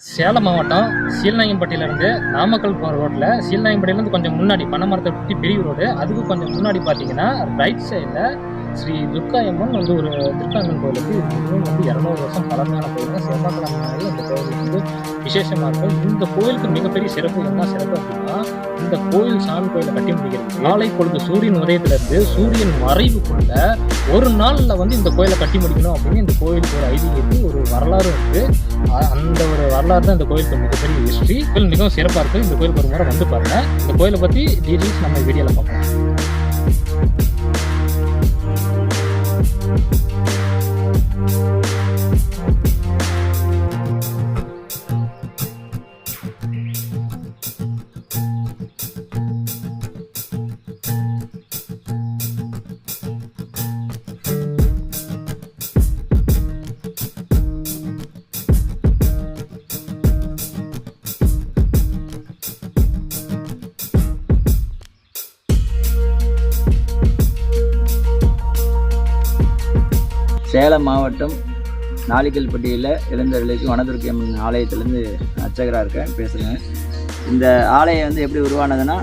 சேலம் மாவட்டம் சீல்நாயம்பட்டியிலேருந்து நாமக்கல் போகிற ரோட்டில் சீல்நாயம்பட்டியிலேருந்து கொஞ்சம் முன்னாடி பனைமரத்தை சுற்றி பெரிய ரோடு, அதுக்கு கொஞ்சம் முன்னாடி பார்த்தீங்கன்னா ரைட் சைடில் ஸ்ரீ துர்காயம்மன் வந்து ஒரு துர்காயம்மன் கோயிலுக்கு இதுவும் வந்து 200 வருஷம் பழமையான கோயிலுங்க. செவ்வாய்க்கிழமை இந்த கோயிலுக்கு வந்து விசேஷமாக இருக்கும். இந்த கோயிலுக்கு மிகப்பெரிய சிறப்பு என்ன சிறப்பு அப்படின்னா, இந்த கோயில் சாமி கோயிலை கட்டி முடிக்கிறது நாளை பொழுது சூரியன் உதயத்திலிருந்து சூரியன் மறைவுக்குள்ள ஒரு நாளில் வந்து இந்த கோயிலை கட்டி முடிக்கணும் அப்படின்னு இந்த கோயிலுக்கு ஒரு ஐதீகம் ஒரு வரலாறு இருக்குது. அந்த ஒரு வரலாறு தான் இந்த கோயிலுக்கு மிகப்பெரிய ஹிஸ்ட்ரி. கோயில் மிகவும் சிறப்பாக இருக்குது. இந்த கோயிலுக்கு ஒரு முறை வந்து பாருங்கள். இந்த கோயிலை பற்றி டீட்டெயில்ஸ் நம்ம வீடியோவில் பார்க்கலாம். சேலம் மாவட்டம் நாளிக்கல்பட்டியில் இளந்தருளைக்கு வனதுர்க்கை அம்மன் ஆலயத்திலேருந்து அர்ச்சகராக இருக்கேன் பேசுகிறேன். இந்த ஆலயம் வந்து எப்படி உருவானதுன்னா,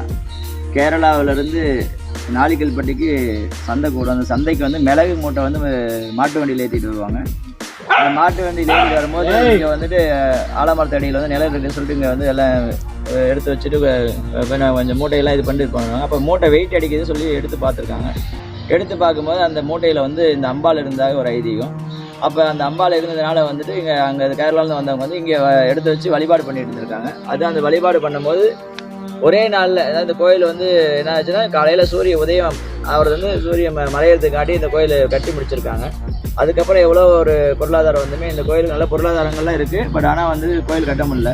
கேரளாவிலேருந்து நாளிக்கல்பட்டிக்கு சந்தை கூடும். அந்த சந்தைக்கு வந்து மிளகு மூட்டை வந்து மாட்டு வண்டியில் ஏற்றிட்டு வருவாங்க. அந்த மாட்டு வண்டியில் ஏற்றிட்டு வரும்போது இங்கே வந்துட்டு ஆலமரத்தடியில் வந்து நிலம் இருக்குன்னு சொல்லிட்டு இங்கே வந்து எல்லாம் எடுத்து வச்சுட்டு கொஞ்சம் மூட்டையெல்லாம் இது பண்ணிட்டு இருப்பாங்க. அப்போ மூட்டை வெயிட் அடிக்குதுன்னு சொல்லி எடுத்து பார்த்துருக்காங்க. எடுத்து பார்க்கும்போது அந்த மூட்டையில் வந்து இந்த அம்பாள் இருந்தாக ஒரு ஐதீகம். அப்போ அந்த அம்பாள் இருந்ததுனால வந்துட்டு இங்கே அங்கே கேரளாவிலேருந்து வந்தவங்க வந்து இங்கே எடுத்து வச்சு வழிபாடு பண்ணிட்டு இருந்திருக்காங்க. அது அந்த வழிபாடு பண்ணும்போது ஒரே நாளில், அதாவது இந்த கோயில் வந்து என்ன ஆச்சுன்னா, காலையில் சூரிய உதயம் அவர் வந்து சூரியன் மறையிறதுக்காட்டி இந்த கோயில் கட்டி முடிச்சிருக்காங்க. அதுக்கப்புறம் எவ்வளோ ஒரு பொருளாதாரம் வந்துமே இந்த கோயிலுக்கு நல்ல பொருளாதாரங்கள்லாம் இருக்குது. பட் ஆனால் வந்து கோயில் கட்ட முடியல.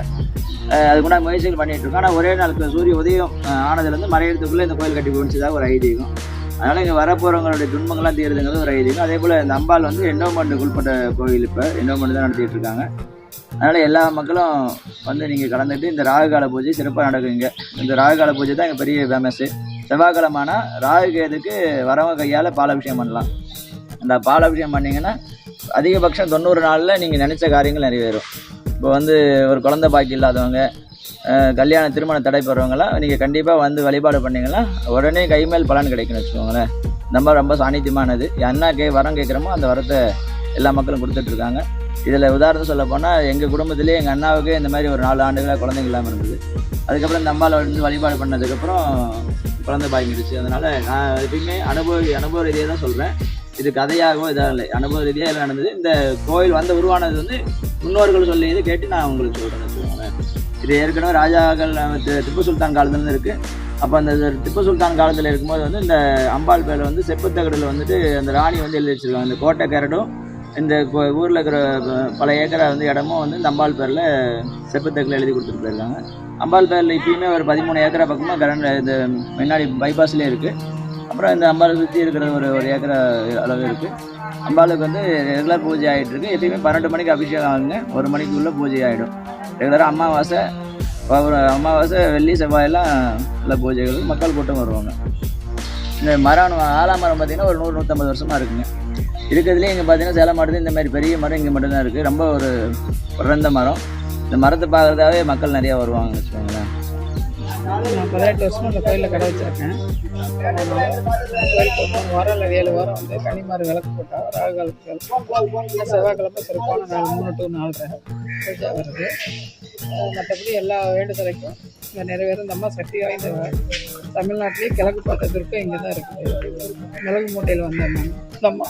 அதுக்கு நான் முயற்சிகள் பண்ணிகிட்டு இருக்கோம். ஆனால் ஒரே நாளுக்கு சூரிய உதயம் ஆனதுலேருந்து மறையிறதுக்குள்ளே இந்த கோயில் கட்டி முடிச்சதாக ஒரு ஐதீகம். அதனால் இங்கே வரப்போகிறவங்களுடைய துன்பங்கள்லாம் தீருதுங்கிறது ஒரு ஐதீகம். அதே போல் இந்த அம்பாள் வந்து என்டோமெண்ட்டுக்கு உட்பட்ட கோயில். இப்போ என்டோமெண்ட் தான் நடத்திட்டு இருக்காங்க. அதனால் எல்லா மக்களும் வந்து நீங்கள் கலந்துட்டு இந்த ராகுகால பூஜை சிறப்பாக நடக்குங்க. இந்த ராகுகால பூஜை தான் இங்கே பெரிய ஃபேமஸ்ஸு. செவ்வாய்க்கிழமைனா ராகுகேதுக்கு வரவங்க கையால் பாலாபிஷேகம் பண்ணலாம். அந்த பாலாபிஷேகம் பண்ணிங்கன்னா அதிகபட்சம் 90 நாளில் நீங்கள் நினச்ச காரியங்கள் நிறைவேறும். இப்போ வந்து ஒரு குழந்தை பாக்கி இல்லாதவங்க, கல்யாண திருமண தடை போடுறவங்களாம் நீங்கள் கண்டிப்பாக வந்து வழிபாடு பண்ணிங்கன்னா உடனே கைமேல் பலன் கிடைக்குன்னு வச்சுக்கோங்களேன். நம்ம ரொம்ப சாநித்தியமானது. என்ன வரம் கேட்குறோமோ அந்த வரத்தை எல்லா மக்களும் கொடுத்துட்ருக்காங்க. இதில் உதாரணம் சொல்ல போனால், எங்கள் குடும்பத்திலே எங்கள் அண்ணாவுக்கு இந்த மாதிரி ஒரு 4 ஆண்டுகளாக குழந்தைங்க இல்லாமல் இருந்தது. அதுக்கப்புறம் இந்த அம்பாவில் வந்து வழிபாடு பண்ணதுக்கப்புறம் குழந்தை பாய்க்கிடுச்சு. அதனால் நான் எப்பயுமே அனுபவ ரீதியாக தான் சொல்கிறேன். இது கதையாகவும் இதாக இல்லை, அனுபவ ரீதியாக எல்லாம் நடந்தது. இந்த கோயில் வந்து உருவானது வந்து முன்னோர்கள் சொல்லியது கேட்டு நான் உங்களுக்கு சொல்கிறேன்னு வச்சுக்கோங்களேன். இது ஏற்கனவே ராஜாக்கள் திப்பு சுல்தான் காலத்துலேருந்து இருக்குது. அப்போ அந்த திப்பு சுல்தான் காலத்தில் இருக்கும்போது வந்து இந்த அம்பாள் பேரில் வந்து செப்புத்தகடில் வந்துட்டு அந்த ராணி வந்து எழுதி வச்சுருக்காங்க. இந்த கோட்டை கேரடும் இந்த ஊரில் இருக்கிற பல ஏக்கரை வந்து இடமும் வந்து இந்த அம்பாள் பேரில் செப்புத்தகடில் எழுதி கொடுத்துட்டு போயிருக்காங்க. அம்பாள் பேரில் இப்பயுமே ஒரு 13 ஏக்கரை பக்கமாக கரண்ட் இந்த முன்னாடி பைபாஸ்லேயே இருக்குது. அப்புறம் இந்த அம்பாளை சுற்றி இருக்கிற ஒரு ஏக்கரை அளவு இருக்குது. அம்பாளுக்கு வந்து ரெகுலர் பூஜை ஆகிட்டு இருக்குது. எப்பயுமே 12 மணிக்கு அபிஷேகம் ஆகுங்க, 1 மணிக்குள்ளே பூஜை ஆகிடும். ரெகுலராக அமாவாசை வெள்ளி செவ்வாயெல்லாம் நல்ல பூஜைகள், மக்கள் கூட்டம் வருவாங்க. இந்த மரம் ஆலாமரம் பார்த்திங்கன்னா ஒரு 100-150 வருஷமாக இருக்குங்க. இருக்கிறதுலேயே இங்கே பார்த்தீங்கன்னா சேலம் மாவட்டத்தில் இந்த மாதிரி பெரிய மரம் இங்கே மட்டும்தான் இருக்குது. ரொம்ப ஒரு பிறந்த மரம். இந்த மரத்தை பார்க்குறதாவே மக்கள் நிறையா வருவாங்கன்னு வச்சுக்கோங்களேன். நான் 18 வருஷமாக இந்த கோயிலில் கடை வச்சுருக்கேன். கோயிலுக்கு 3 வாரம் இல்லை 7 வாரம் வந்து கனிமாறு விளக்கு போட்டால் ராகுகாலத்துக்கு செவ்வாய்க்கிழமை சிறப்பான நாள் 3 to 4 பூஜை வருது. மற்றபடி எல்லா வேண்டுதலைக்கும் இங்கே நிறைவேறும். இந்த அம்மா சக்தி வாய்ந்த தமிழ்நாட்டிலேயே கிழக்கு பார்த்த துர்க்கை இங்கே தான் இருக்குது. மிளகு மூட்டையில் வந்த அம்மா இந்த அம்மா.